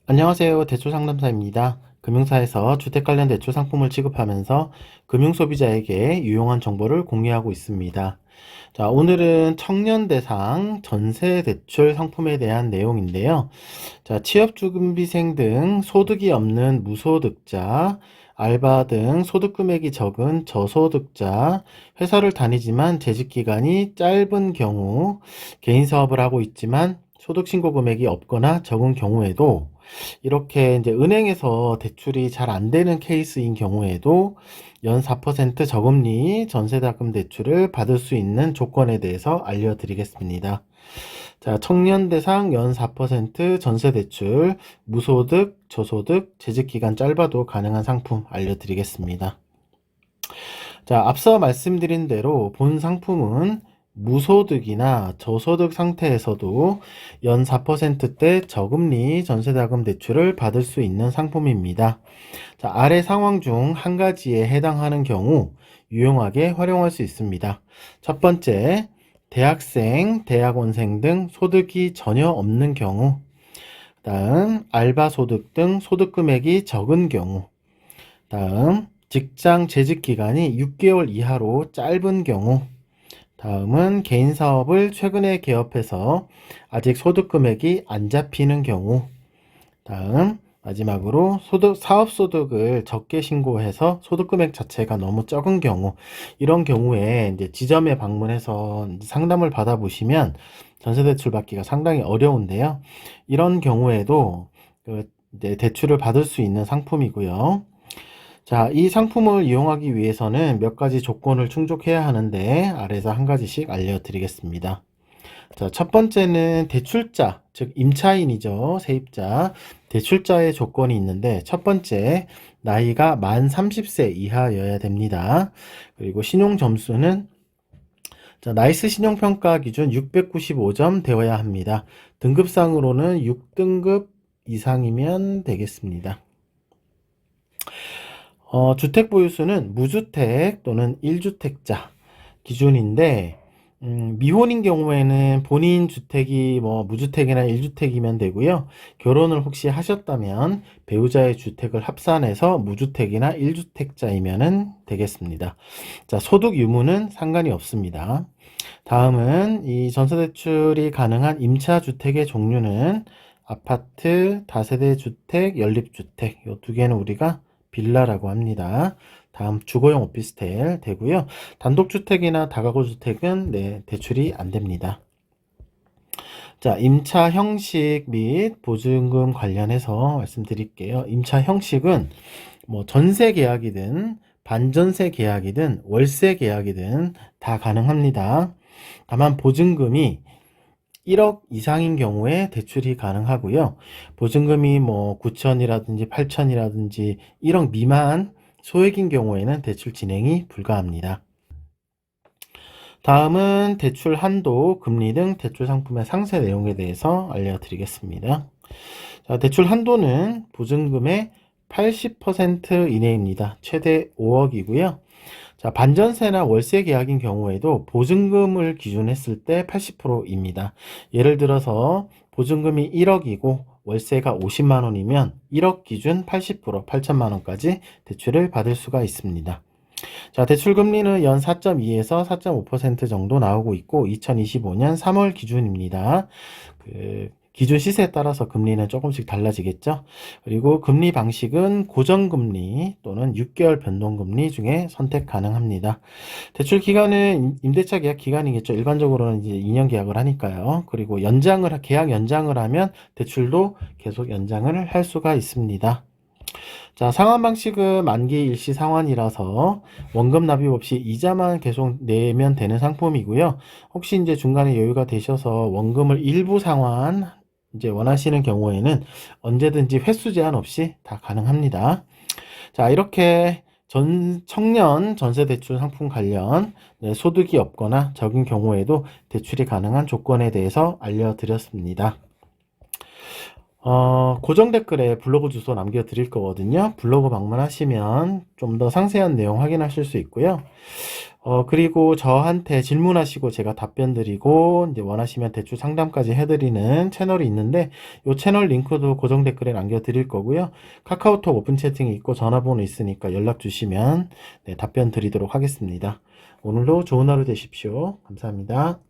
안녕하세요. 대출상담사입니다. 금융사에서 주택 관련 대출 상품을 취급하면서 금융소비자에게 유용한 정보를 공유하고 있습니다. 자, 오늘은 청년 대상 전세 대출 상품에 대한 내용인데요. 자, 취업준비생 등 소득이 없는 무소득자, 알바 등 소득 금액이 적은 저소득자, 회사를 다니지만 재직 기간이 짧은 경우, 개인 사업을 하고 있지만 소득 신고 금액이 없거나 적은 경우에도 이렇게 이제 은행에서 대출이 잘 안 되는 케이스인 경우에도 연 4% 저금리 전세자금 대출을 받을 수 있는 조건에 대해서 알려드리겠습니다. 자, 청년 대상 연 4% 전세 대출, 무소득, 저소득, 재직 기간 짧아도 가능한 상품 알려드리겠습니다. 자, 앞서 말씀드린 대로 본 상품은 무소득이나 저소득 상태에서도 연 4%대 저금리 전세자금 대출을 받을 수 있는 상품입니다. 자, 아래 상황 중 한 가지에 해당하는 경우 유용하게 활용할 수 있습니다. 첫 번째, 대학생, 대학원생 등 소득이 전혀 없는 경우, 다음 알바 소득 등 소득 금액이 적은 경우, 다음 직장 재직 기간이 6개월 이하로 짧은 경우, 다음은 개인 사업을 최근에 개업해서 아직 소득 금액이 안 잡히는 경우, 다음 마지막으로 사업 소득을 적게 신고해서 소득 금액 자체가 너무 적은 경우, 이런 경우에 이제 지점에 방문해서 상담을 받아보시면 전세대출 받기가 상당히 어려운데요. 이런 경우에도 이제 대출을 받을 수 있는 상품이고요. 자, 이 상품을 이용하기 위해서는 몇 가지 조건을 충족해야 하는데 아래에서 한 가지씩 알려드리겠습니다. 자, 첫 번째는 대출자, 즉 임차인이죠. 세입자. 대출자의 조건이 있는데 첫 번째, 나이가 만 30세 이하여야 됩니다. 그리고 신용 점수는 나이스 신용평가 기준 695점 되어야 합니다. 등급상으로는 6등급 이상이면 되겠습니다. 주택 보유수는 무주택 또는 1주택자 기준인데 미혼인 경우에는 본인 주택이 무주택이나 1주택이면 되고요. 결혼을 혹시 하셨다면 배우자의 주택을 합산해서 무주택이나 1주택자이면 되겠습니다. 자, 소득 유무는 상관이 없습니다. 다음은 이 전세대출이 가능한 임차주택의 종류는 아파트, 다세대 주택, 연립주택 이 두 개는 우리가 빌라라고 합니다. 다음 주거용 오피스텔 되고요. 단독주택이나 다가구 주택은 대출이 안 됩니다. 자, 임차 형식 및 보증금 관련해서 말씀드릴게요. 임차 형식은 전세 계약이든 반전세 계약이든 월세 계약이든 다 가능합니다. 다만 보증금이 1억 이상인 경우에 대출이 가능하고요. 보증금이 9천이라든지 8천이라든지 1억 미만 소액인 경우에는 대출 진행이 불가합니다. 다음은 대출 한도, 금리 등 대출 상품의 상세 내용에 대해서 알려드리겠습니다. 자, 대출 한도는 보증금의 80% 이내입니다. 최대 5억이고요. 자, 반전세나 월세 계약인 경우에도 보증금을 기준했을 때 80%입니다. 예를 들어서 보증금이 1억이고 월세가 50만 원이면 1억 기준 80%, 8천만 원까지 대출을 받을 수가 있습니다. 자, 대출 금리는 연 4.2에서 4.5% 정도 나오고 있고 2025년 3월 기준입니다. 기준 시세에 따라서 금리는 조금씩 달라지겠죠. 그리고 금리 방식은 고정금리 또는 6개월 변동금리 중에 선택 가능합니다. 대출 기간은 임대차 계약 기간이겠죠. 일반적으로는 이제 2년 계약을 하니까요. 그리고 계약 연장을 하면 대출도 계속 연장을 할 수가 있습니다. 자, 상환 방식은 만기 일시 상환이라서 원금 납입 없이 이자만 계속 내면 되는 상품이고요. 혹시 이제 중간에 여유가 되셔서 원금을 일부 상환 이제 원하시는 경우에는 언제든지 횟수 제한 없이 다 가능합니다. 자, 이렇게 청년 전세대출 상품 관련 소득이 없거나 적은 경우에도 대출이 가능한 조건에 대해서 알려드렸습니다. 고정 댓글에 블로그 주소 남겨드릴 거거든요. 블로그 방문하시면 좀 더 상세한 내용 확인하실 수 있고요. 그리고 저한테 질문하시고 제가 답변 드리고, 이제 원하시면 대출 상담까지 해드리는 채널이 있는데, 이 채널 링크도 고정 댓글에 남겨드릴 거고요. 카카오톡 오픈 채팅이 있고 전화번호 있으니까 연락 주시면 네, 답변 드리도록 하겠습니다. 오늘도 좋은 하루 되십시오. 감사합니다.